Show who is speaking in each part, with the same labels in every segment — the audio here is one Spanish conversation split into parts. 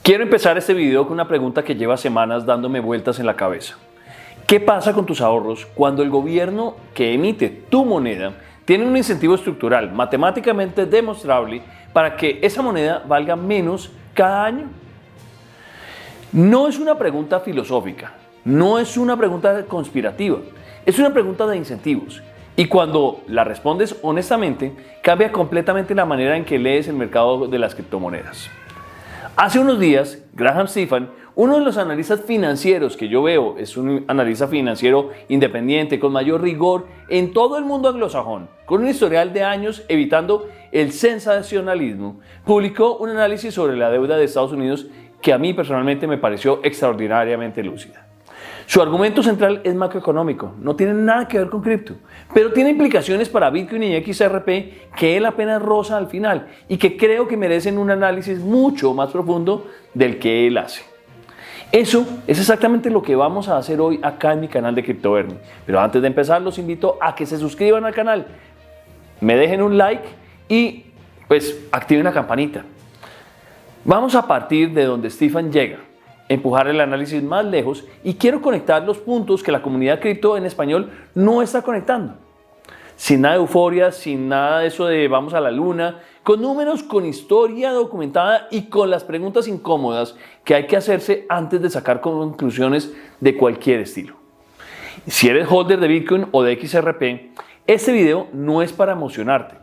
Speaker 1: Quiero empezar este video con una pregunta que lleva semanas dándome vueltas en la cabeza. ¿Qué pasa con tus ahorros cuando el gobierno que emite tu moneda tiene un incentivo estructural matemáticamente demostrable para que esa moneda valga menos cada año? No es una pregunta filosófica, no es una pregunta conspirativa, es una pregunta de incentivos. Y cuando la respondes honestamente, cambia completamente la manera en que lees el mercado de las criptomonedas. Hace unos días, Graham Stephan, uno de los analistas financieros que yo veo, es un analista financiero independiente, con mayor rigor en todo el mundo anglosajón, con un historial de años evitando el sensacionalismo, publicó un análisis sobre la deuda de Estados Unidos que a mí personalmente me pareció extraordinariamente lúcida. Su argumento central es macroeconómico, no tiene nada que ver con cripto, pero tiene implicaciones para Bitcoin y XRP que él apenas roza al final y que creo que merecen un análisis mucho más profundo del que él hace. Eso es exactamente lo que vamos a hacer hoy acá en mi canal de CryptoBernie. Pero antes de empezar los invito a que se suscriban al canal, me dejen un like y pues activen la campanita. Vamos a partir de donde Stephan llega, empujar el análisis más lejos y quiero conectar los puntos que la comunidad cripto en español no está conectando. Sin nada de euforia, sin nada de eso de vamos a la luna, con números, con historia documentada y con las preguntas incómodas que hay que hacerse antes de sacar conclusiones de cualquier estilo. Si eres holder de Bitcoin o de XRP, este video no es para emocionarte.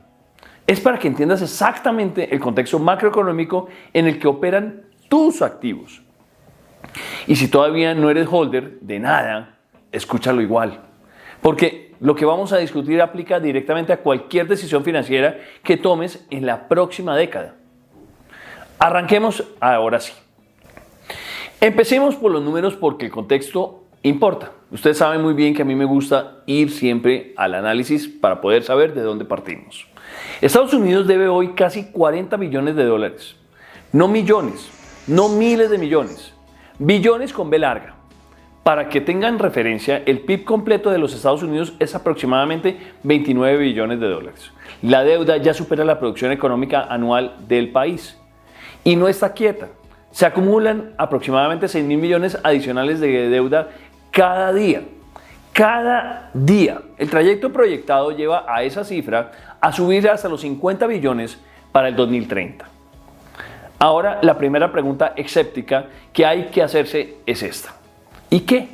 Speaker 1: Es para que entiendas exactamente el contexto macroeconómico en el que operan tus activos. Y si todavía no eres holder de nada, escúchalo igual. Porque lo que vamos a discutir aplica directamente a cualquier decisión financiera que tomes en la próxima década. Arranquemos ahora sí. Empecemos por los números porque el contexto importa. Ustedes saben muy bien que a mí me gusta ir siempre al análisis para poder saber de dónde partimos. Estados Unidos debe hoy casi 40 billones de dólares. No millones, no miles de millones. Billones con B larga. Para que tengan referencia, el PIB completo de los Estados Unidos es aproximadamente 29 billones de dólares. La deuda ya supera la producción económica anual del país. Y no está quieta. Se acumulan aproximadamente 6 mil millones adicionales de deuda cada día. Cada día. El trayecto proyectado lleva a esa cifra a subir hasta los 50 billones para el 2030. Ahora, la primera pregunta escéptica que hay que hacerse es esta. ¿Y qué?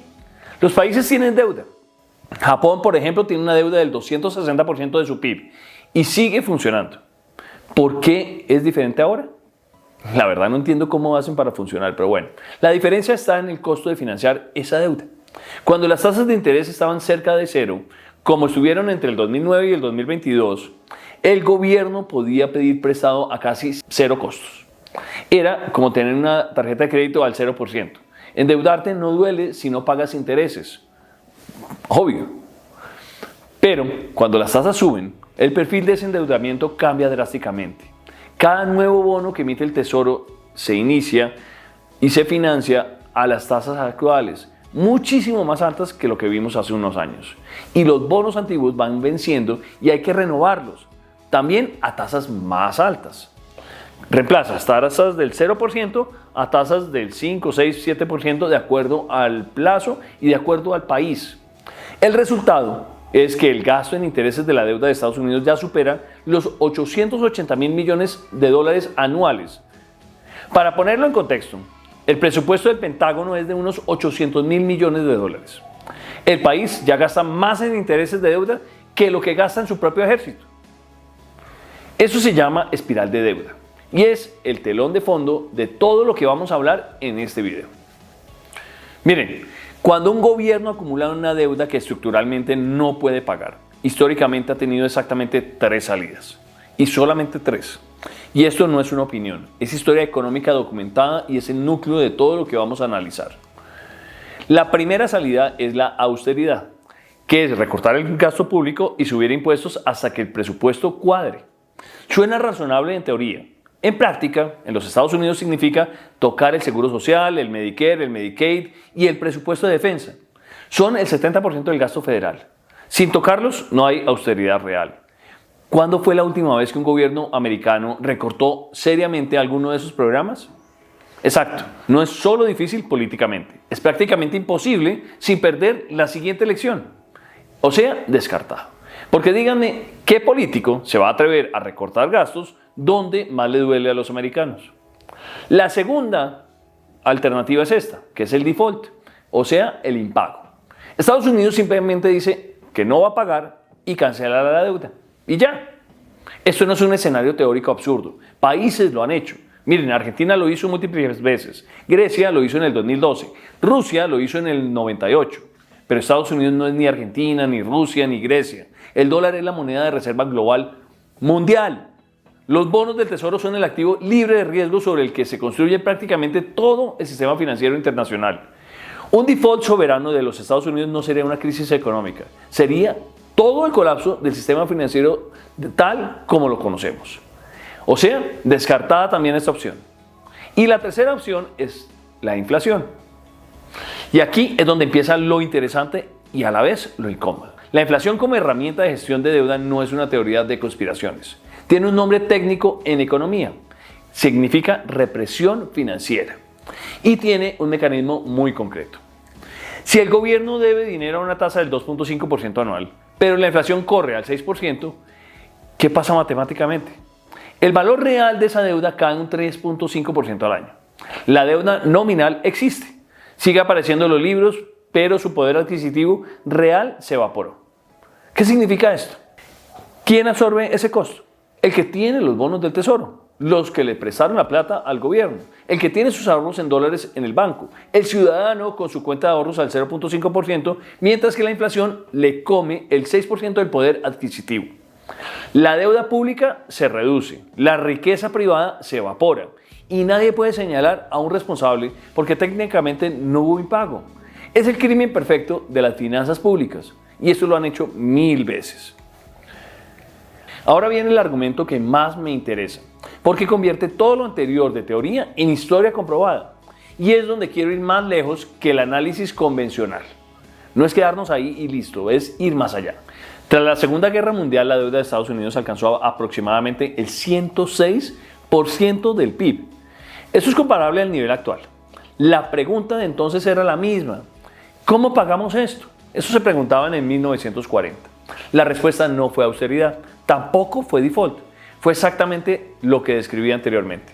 Speaker 1: Los países tienen deuda. Japón, por ejemplo, tiene una deuda del 260% de su PIB y sigue funcionando. ¿Por qué es diferente ahora? La verdad no entiendo cómo hacen para funcionar, pero bueno. La diferencia está en el costo de financiar esa deuda. Cuando las tasas de interés estaban cerca de cero, como estuvieron entre el 2009 y el 2022, el gobierno podía pedir prestado a casi cero costos. Era como tener una tarjeta de crédito al 0%. Endeudarte no duele si no pagas intereses. Obvio. Pero cuando las tasas suben, el perfil de ese endeudamiento cambia drásticamente. Cada nuevo bono que emite el Tesoro se inicia y se financia a las tasas actuales, muchísimo más altas que lo que vimos hace unos años. Y los bonos antiguos van venciendo y hay que renovarlos, también a tasas más altas. Reemplazas tasas del 0% a tasas del 5, 6, 7% de acuerdo al plazo y de acuerdo al país. El resultado es que el gasto en intereses de la deuda de Estados Unidos ya supera los 880 mil millones de dólares anuales. Para ponerlo en contexto, el presupuesto del Pentágono es de unos 800 mil millones de dólares. El país ya gasta más en intereses de deuda que lo que gasta en su propio ejército. Eso se llama espiral de deuda. Y es el telón de fondo de todo lo que vamos a hablar en este video. Miren, cuando un gobierno acumula una deuda que estructuralmente no puede pagar, históricamente ha tenido exactamente 3 salidas. Y solamente 3. Y esto no es una opinión, es historia económica documentada y es el núcleo de todo lo que vamos a analizar. La primera salida es la austeridad, que es recortar el gasto público y subir impuestos hasta que el presupuesto cuadre. Suena razonable en teoría. En práctica, en los Estados Unidos significa tocar el seguro social, el Medicare, el Medicaid y el presupuesto de defensa. Son el 70% del gasto federal. Sin tocarlos, no hay austeridad real. ¿Cuándo fue la última vez que un gobierno americano recortó seriamente alguno de esos programas? Exacto, no es solo difícil políticamente, es prácticamente imposible sin perder la siguiente elección, o sea, descartado. Porque díganme, ¿qué político se va a atrever a recortar gastos donde más le duele a los americanos? La segunda alternativa es esta, que es el default, o sea, el impago. Estados Unidos simplemente dice que no va a pagar y cancela la deuda. Y ya. Esto no es un escenario teórico absurdo. Países lo han hecho. Miren, Argentina lo hizo múltiples veces. Grecia lo hizo en el 2012. Rusia lo hizo en el 98. Pero Estados Unidos no es ni Argentina, ni Rusia, ni Grecia. El dólar es la moneda de reserva global mundial. Los bonos del tesoro son el activo libre de riesgo sobre el que se construye prácticamente todo el sistema financiero internacional. Un default soberano de los Estados Unidos no sería una crisis económica. Sería todo el colapso del sistema financiero tal como lo conocemos. O sea, descartada también esta opción. Y la tercera opción es la inflación. Y aquí es donde empieza lo interesante y a la vez lo incómodo. La inflación como herramienta de gestión de deuda no es una teoría de conspiraciones. Tiene un nombre técnico en economía. Significa represión financiera. Y tiene un mecanismo muy concreto. Si el gobierno debe dinero a una tasa del 2.5% anual, pero la inflación corre al 6%, ¿qué pasa matemáticamente? El valor real de esa deuda cae un 3.5% al año. La deuda nominal existe, sigue apareciendo en los libros, pero su poder adquisitivo real se evaporó. ¿Qué significa esto? ¿Quién absorbe ese costo? El que tiene los bonos del tesoro, los que le prestaron la plata al gobierno, el que tiene sus ahorros en dólares en el banco, el ciudadano con su cuenta de ahorros al 0.5%, mientras que la inflación le come el 6% del poder adquisitivo. La deuda pública se reduce, la riqueza privada se evapora y nadie puede señalar a un responsable porque técnicamente no hubo impago. Es el crimen perfecto de las finanzas públicas y esto lo han hecho 1000 veces. Ahora viene el argumento que más me interesa, porque convierte todo lo anterior de teoría en historia comprobada. Y es donde quiero ir más lejos que el análisis convencional. No es quedarnos ahí y listo, es ir más allá. Tras la Segunda Guerra Mundial, la deuda de Estados Unidos alcanzó aproximadamente el 106% del PIB. Eso es comparable al nivel actual. La pregunta de entonces era la misma. ¿Cómo pagamos esto? Eso se preguntaban en 1940. La respuesta no fue austeridad, tampoco fue default. Fue exactamente lo que describí anteriormente.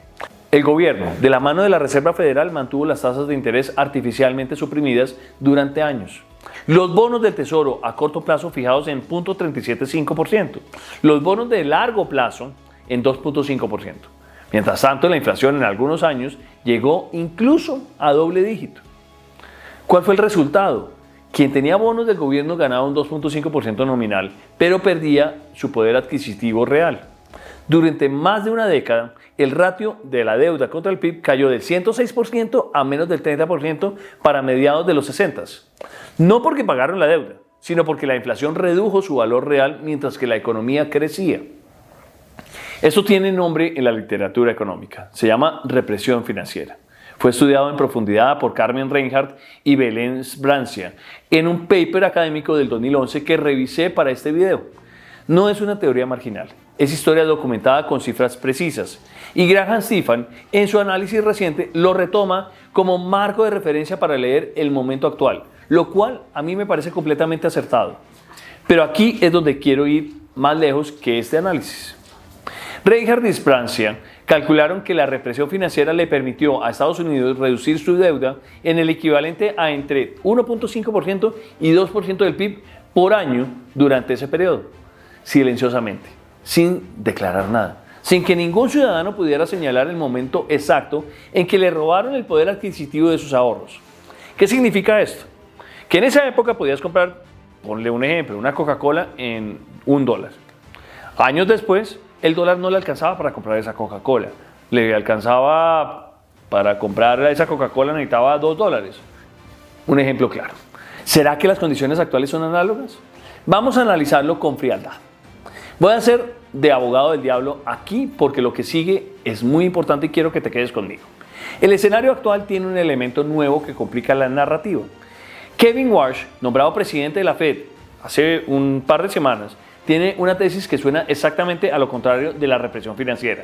Speaker 1: El gobierno, de la mano de la Reserva Federal, mantuvo las tasas de interés artificialmente suprimidas durante años. Los bonos del tesoro a corto plazo fijados en 0.375%. Los bonos de largo plazo en 2.5%. Mientras tanto, la inflación en algunos años llegó incluso a doble dígito. ¿Cuál fue el resultado? Quien tenía bonos del gobierno ganaba un 2.5% nominal, pero perdía su poder adquisitivo real. Durante más de una década, el ratio de la deuda contra el PIB cayó del 106% a menos del 30% para mediados de los 60. No porque pagaron la deuda, sino porque la inflación redujo su valor real mientras que la economía crecía. Esto tiene nombre en la literatura económica, se llama represión financiera. Fue estudiado en profundidad por Carmen Reinhardt y Belén Sbrancia en un paper académico del 2011 que revisé para este video. No es una teoría marginal, es historia documentada con cifras precisas. Y Graham Stephan, en su análisis reciente, lo retoma como marco de referencia para leer el momento actual, lo cual a mí me parece completamente acertado. Pero aquí es donde quiero ir más lejos que este análisis. Reinhardt y Sbrancia calcularon que la represión financiera le permitió a Estados Unidos reducir su deuda en el equivalente a entre 1.5% y 2% del PIB por año durante ese periodo, silenciosamente, sin declarar nada, sin que ningún ciudadano pudiera señalar el momento exacto en que le robaron el poder adquisitivo de sus ahorros. ¿Qué significa esto? Que en esa época podías comprar, ponle un ejemplo, una Coca-Cola en $1. Años después, el dólar no le alcanzaba para comprar esa Coca-Cola. Le alcanzaba para comprar esa Coca-Cola, necesitaba $2. Un ejemplo claro. ¿Será que las condiciones actuales son análogas? Vamos a analizarlo con frialdad. Voy a ser de abogado del diablo aquí porque lo que sigue es muy importante y quiero que te quedes conmigo. El escenario actual tiene un elemento nuevo que complica la narrativa. Kevin Warsh, nombrado presidente de la Fed hace un par de semanas, tiene una tesis que suena exactamente a lo contrario de la represión financiera.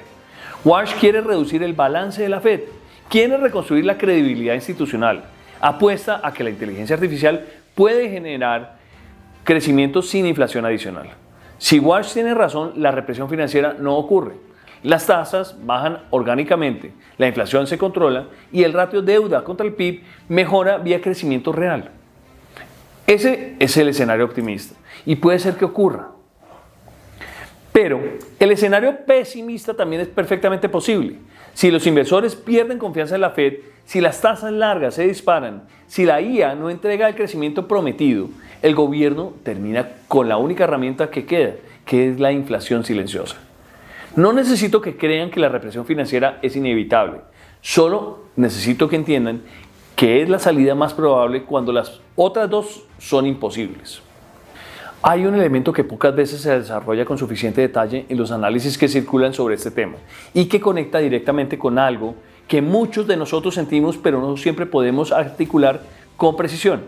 Speaker 1: Warsh quiere reducir el balance de la Fed, quiere reconstruir la credibilidad institucional. Apuesta a que la inteligencia artificial puede generar crecimiento sin inflación adicional. Si Walsh tiene razón, la represión financiera no ocurre. Las tasas bajan orgánicamente, la inflación se controla y el ratio deuda contra el PIB mejora vía crecimiento real. Ese es el escenario optimista y puede ser que ocurra. Pero el escenario pesimista también es perfectamente posible. Si los inversores pierden confianza en la Fed, si las tasas largas se disparan, si la IA no entrega el crecimiento prometido, el gobierno termina con la única herramienta que queda, que es la inflación silenciosa. No necesito que crean que la represión financiera es inevitable, solo necesito que entiendan que es la salida más probable cuando las otras dos son imposibles. Hay un elemento que pocas veces se desarrolla con suficiente detalle en los análisis que circulan sobre este tema y que conecta directamente con algo que muchos de nosotros sentimos pero no siempre podemos articular con precisión.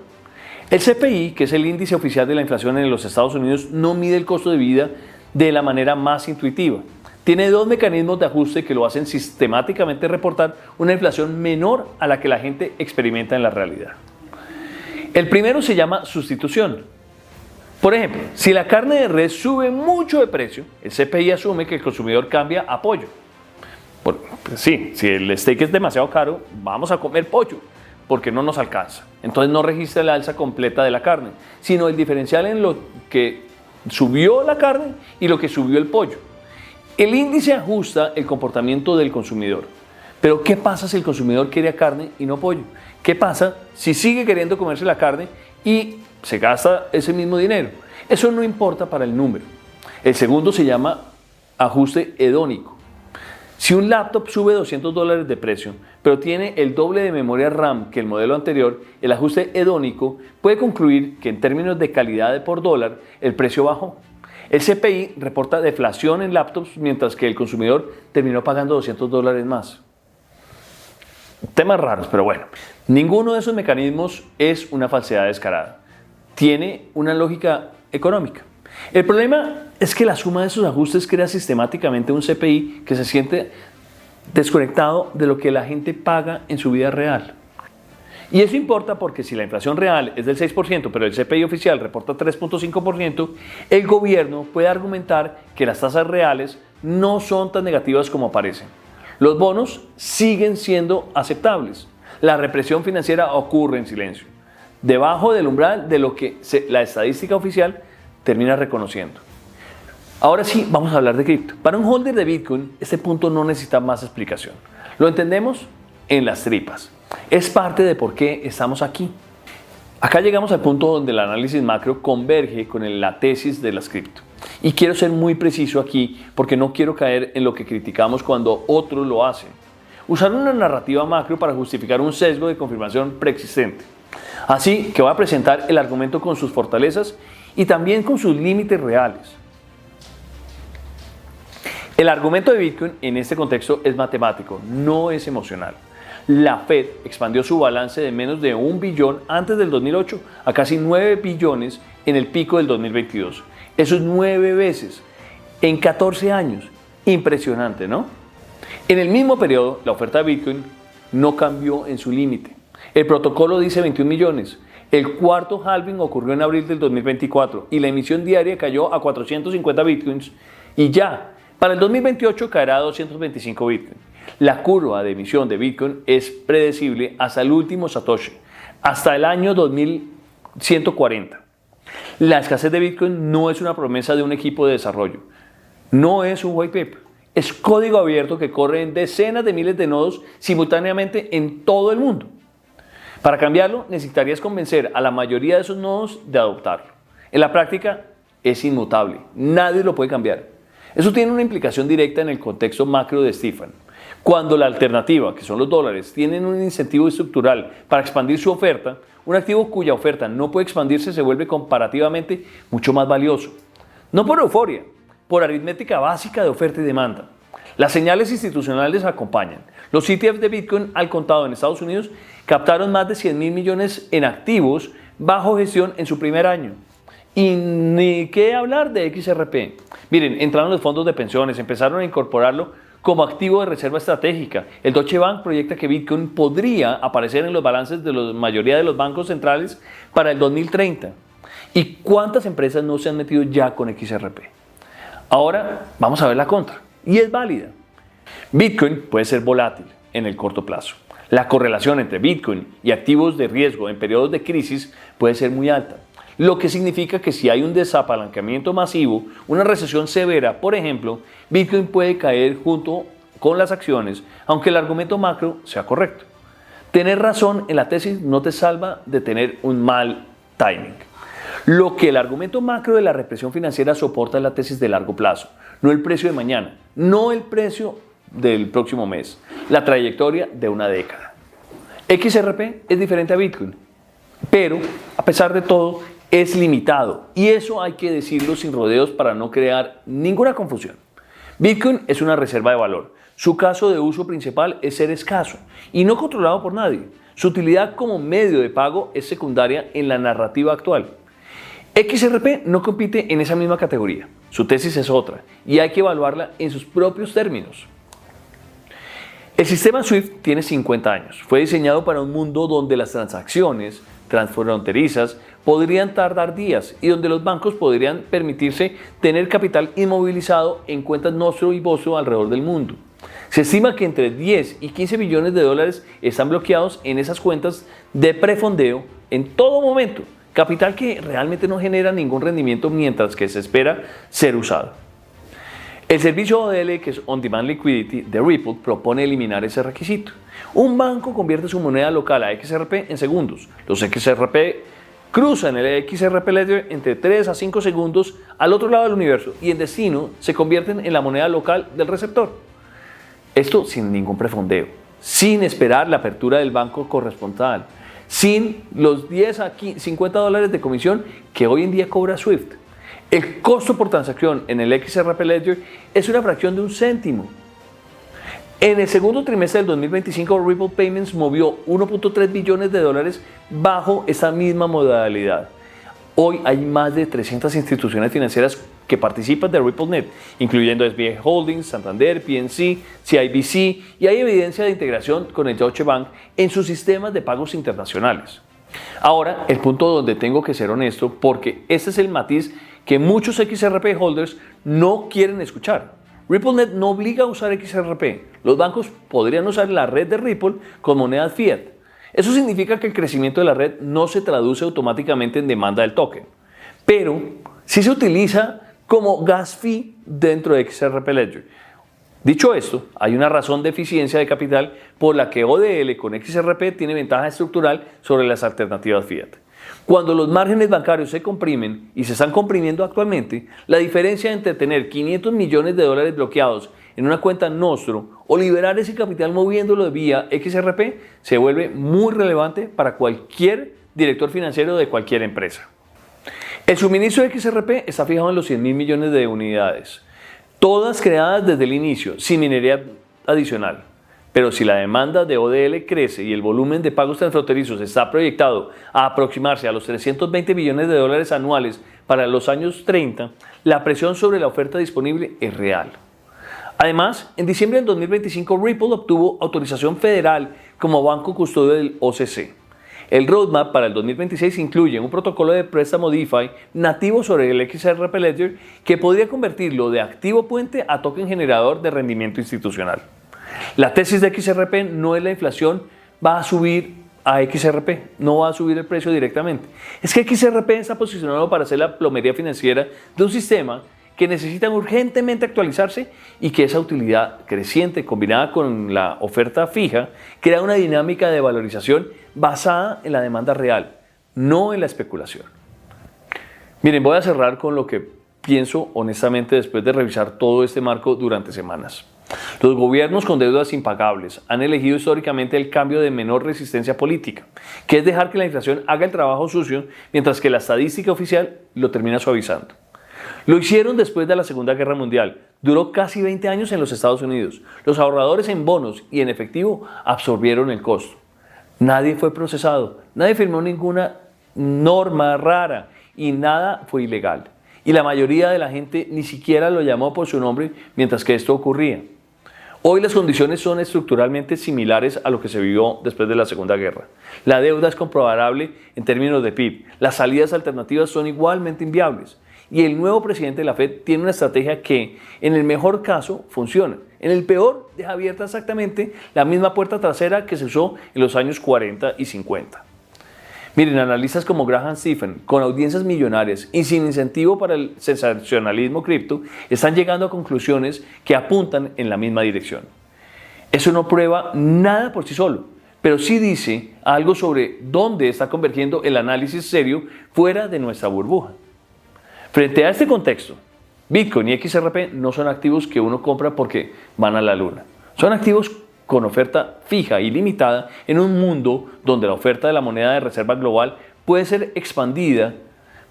Speaker 1: El CPI, que es el índice oficial de la inflación en los Estados Unidos, no mide el costo de vida de la manera más intuitiva. Tiene dos mecanismos de ajuste que lo hacen sistemáticamente reportar una inflación menor a la que la gente experimenta en la realidad. El primero se llama sustitución. Por ejemplo, si la carne de res sube mucho de precio, el CPI asume que el consumidor cambia a pollo. Sí, si el steak es demasiado caro, vamos a comer pollo, porque no nos alcanza. Entonces no registra la alza completa de la carne, sino el diferencial en lo que subió la carne y lo que subió el pollo. El índice ajusta el comportamiento del consumidor. Pero ¿qué pasa si el consumidor quiere carne y no pollo? ¿Qué pasa si sigue queriendo comerse la carne y se gasta ese mismo dinero? Eso no importa para el número. El segundo se llama ajuste hedónico. Si un laptop sube $200 de precio, pero tiene el doble de memoria RAM que el modelo anterior, el ajuste hedónico puede concluir que en términos de calidad por dólar, el precio bajó. El CPI reporta deflación en laptops mientras que el consumidor terminó pagando $200 más. Temas raros, pero bueno. Ninguno de esos mecanismos es una falsedad descarada. Tiene una lógica económica. El problema es que la suma de esos ajustes crea sistemáticamente un CPI que se siente desconectado de lo que la gente paga en su vida real. Y eso importa porque si la inflación real es del 6%, pero el CPI oficial reporta 3.5%, el gobierno puede argumentar que las tasas reales no son tan negativas como parecen. Los bonos siguen siendo aceptables. La represión financiera ocurre en silencio, debajo del umbral de lo que la estadística oficial termina reconociendo. Ahora sí, vamos a hablar de cripto. Para un holder de Bitcoin, este punto no necesita más explicación. Lo entendemos en las tripas. Es parte de por qué estamos aquí. Acá llegamos al punto donde el análisis macro converge con la tesis de las cripto. Y quiero ser muy preciso aquí porque no quiero caer en lo que criticamos cuando otros lo hacen. Usar una narrativa macro para justificar un sesgo de confirmación preexistente. Así que voy a presentar el argumento con sus fortalezas y también con sus límites reales. El argumento de Bitcoin en este contexto es matemático, no es emocional. La Fed expandió su balance de menos de $1 billón antes del 2008 a casi 9 billones en el pico del 2022. Eso es 9 veces en 14 años. Impresionante, ¿no? En el mismo periodo, la oferta de Bitcoin no cambió en su límite. El protocolo dice 21 millones. El cuarto halving ocurrió en abril del 2024 y la emisión diaria cayó a 450 Bitcoins y ya, para el 2028 caerá a 225 Bitcoin. La curva de emisión de Bitcoin es predecible hasta el último Satoshi, hasta el año 2140. La escasez de Bitcoin no es una promesa de un equipo de desarrollo, no es un white paper, es código abierto que corre en decenas de miles de nodos simultáneamente en todo el mundo. Para cambiarlo, necesitarías convencer a la mayoría de esos nodos de adoptarlo. En la práctica, es inmutable, nadie lo puede cambiar. Eso tiene una implicación directa en el contexto macro de Stephen. Cuando la alternativa, que son los dólares, tienen un incentivo estructural para expandir su oferta, un activo cuya oferta no puede expandirse se vuelve comparativamente mucho más valioso. No por euforia, por aritmética básica de oferta y demanda. Las señales institucionales acompañan. Los ETFs de Bitcoin al contado en Estados Unidos captaron más de 100.000 millones en activos bajo gestión en su primer año. Y ni qué hablar de XRP. Miren, entraron los fondos de pensiones, empezaron a incorporarlo como activo de reserva estratégica. El Deutsche Bank proyecta que Bitcoin podría aparecer en los balances de la mayoría de los bancos centrales para el 2030. ¿Y cuántas empresas no se han metido ya con XRP? Ahora vamos a ver la contra, y es válida. Bitcoin puede ser volátil en el corto plazo. La correlación entre Bitcoin y activos de riesgo en periodos de crisis puede ser muy alta, lo que significa que si hay un desapalancamiento masivo, una recesión severa, por ejemplo, Bitcoin puede caer junto con las acciones, aunque el argumento macro sea correcto. Tener razón en la tesis no te salva de tener un mal timing. Lo que el argumento macro de la represión financiera soporta es la tesis de largo plazo, no el precio de mañana, no el precio del próximo mes, la trayectoria de una década. XRP es diferente a Bitcoin, pero a pesar de todo es limitado, y eso hay que decirlo sin rodeos para no crear ninguna confusión. Bitcoin es una reserva de valor. Su caso de uso principal es ser escaso y no controlado por nadie. Su utilidad como medio de pago es secundaria en la narrativa actual. XRP no compite en esa misma categoría. Su tesis es otra y hay que evaluarla en sus propios términos. El sistema SWIFT tiene 50 años. Fue diseñado para un mundo donde las transacciones transfronterizas podrían tardar días y donde los bancos podrían permitirse tener capital inmovilizado en cuentas Nostro y Vostro alrededor del mundo. Se estima que entre 10 y 15 billones de dólares están bloqueados en esas cuentas de prefondeo en todo momento, capital que realmente no genera ningún rendimiento mientras que se espera ser usado. El servicio ODL, que es On Demand Liquidity de Ripple, propone eliminar ese requisito. Un banco convierte su moneda local a XRP en segundos. Los XRP cruzan el XRP Ledger entre 3 a 5 segundos al otro lado del universo y en destino se convierten en la moneda local del receptor. Esto sin ningún prefondeo, sin esperar la apertura del banco corresponsal, sin los 10 a 50 dólares de comisión que hoy en día cobra SWIFT. El costo por transacción en el XRP Ledger es una fracción de un céntimo. En el segundo trimestre del 2025, Ripple Payments movió 1.3 billones de dólares bajo esta misma modalidad. Hoy hay más de 300 instituciones financieras que participan de RippleNet, incluyendo SBI Holdings, Santander, PNC, CIBC, y hay evidencia de integración con el Deutsche Bank en sus sistemas de pagos internacionales. Ahora, el punto donde tengo que ser honesto, porque este es el matiz que muchos XRP holders no quieren escuchar. RippleNet no obliga a usar XRP. Los bancos podrían usar la red de Ripple con monedas fiat. Eso significa que el crecimiento de la red no se traduce automáticamente en demanda del token, pero sí se utiliza como gas fee dentro de XRP Ledger. Dicho esto, hay una razón de eficiencia de capital por la que ODL con XRP tiene ventaja estructural sobre las alternativas fiat. Cuando los márgenes bancarios se comprimen y se están comprimiendo actualmente, la diferencia entre tener 500 millones de dólares bloqueados en una cuenta Nostro o liberar ese capital moviéndolo vía XRP se vuelve muy relevante para cualquier director financiero de cualquier empresa. El suministro de XRP está fijado en los 100.000 millones de unidades, todas creadas desde el inicio, sin minería adicional. Pero si la demanda de ODL crece y el volumen de pagos transfronterizos está proyectado a aproximarse a los 320 billones de dólares anuales para los años 30, la presión sobre la oferta disponible es real. Además, en diciembre del 2025, Ripple obtuvo autorización federal como banco custodio del OCC. El roadmap para el 2026 incluye un protocolo de préstamo DeFi nativo sobre el XRP Ledger que podría convertirlo de activo puente a token generador de rendimiento institucional. La tesis de XRP no es la inflación va a subir a XRP, no va a subir el precio directamente. Es que XRP está posicionado para ser la plomería financiera de un sistema que necesita urgentemente actualizarse y que esa utilidad creciente combinada con la oferta fija crea una dinámica de valorización basada en la demanda real, no en la especulación. Miren, voy a cerrar con lo que pienso honestamente después de revisar todo este marco durante semanas. Los gobiernos con deudas impagables han elegido históricamente el cambio de menor resistencia política, que es dejar que la inflación haga el trabajo sucio mientras que la estadística oficial lo termina suavizando. Lo hicieron después de la Segunda Guerra Mundial. Duró casi 20 años en los Estados Unidos. Los ahorradores en bonos y en efectivo absorbieron el costo. Nadie fue procesado, nadie firmó ninguna norma rara y nada fue ilegal. Y la mayoría de la gente ni siquiera lo llamó por su nombre mientras que esto ocurría. Hoy las condiciones son estructuralmente similares a lo que se vivió después de la Segunda Guerra. La deuda es comprobable en términos de PIB. Las salidas alternativas son igualmente inviables. Y el nuevo presidente de la Fed tiene una estrategia que, en el mejor caso, funciona. En el peor, deja abierta exactamente la misma puerta trasera que se usó en los años 40 y 50. Miren, analistas como Graham Stephan, con audiencias millonarias y sin incentivo para el sensacionalismo cripto, están llegando a conclusiones que apuntan en la misma dirección. Eso no prueba nada por sí solo, pero sí dice algo sobre dónde está convergiendo el análisis serio fuera de nuestra burbuja. Frente a este contexto, Bitcoin y XRP no son activos que uno compra porque van a la luna. Son activos con oferta fija y limitada en un mundo donde la oferta de la moneda de reserva global puede ser expandida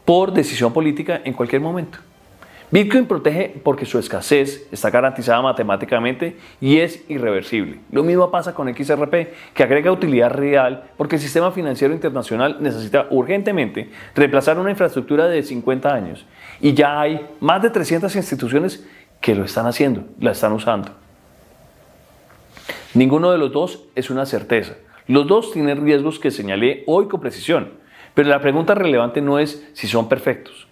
Speaker 1: por decisión política en cualquier momento. Bitcoin protege porque su escasez está garantizada matemáticamente y es irreversible. Lo mismo pasa con XRP, que agrega utilidad real porque el sistema financiero internacional necesita urgentemente reemplazar una infraestructura de 50 años. Y ya hay más de 300 instituciones que lo están haciendo, la están usando. Ninguno de los dos es una certeza. Los dos tienen riesgos que señalé hoy con precisión, pero la pregunta relevante no es si son perfectos.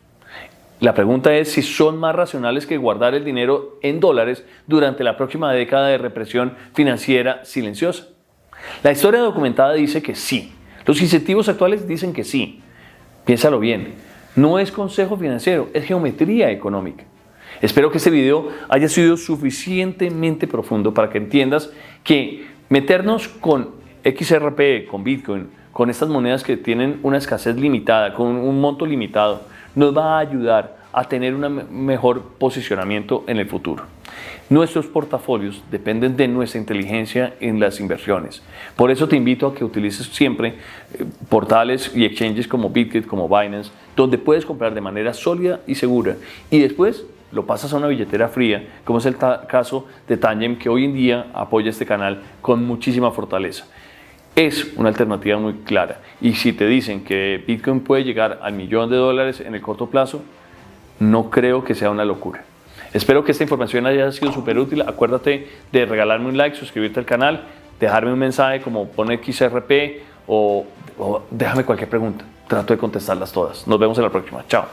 Speaker 1: La pregunta es si son más racionales que guardar el dinero en dólares durante la próxima década de represión financiera silenciosa. La historia documentada dice que sí. Los incentivos actuales dicen que sí. Piénsalo bien. No es consejo financiero, es geometría económica. Espero que este video haya sido suficientemente profundo para que entiendas que meternos con XRP, con Bitcoin, con estas monedas que tienen una escasez limitada, con un monto limitado, nos va a ayudar a tener un mejor posicionamiento en el futuro. Nuestros portafolios dependen de nuestra inteligencia en las inversiones. Por eso te invito a que utilices siempre portales y exchanges como Bitget, como Binance, donde puedes comprar de manera sólida y segura y después lo pasas a una billetera fría, como es el caso de Tangent, que hoy en día apoya este canal con muchísima fortaleza. Es una alternativa muy clara. Y si te dicen que Bitcoin puede llegar al $1.000.000 en el corto plazo, no creo que sea una locura. Espero que esta información haya sido súper útil. Acuérdate de regalarme un like, suscribirte al canal, dejarme un mensaje como pone XRP o déjame cualquier pregunta. Trato de contestarlas todas. Nos vemos en la próxima. Chao.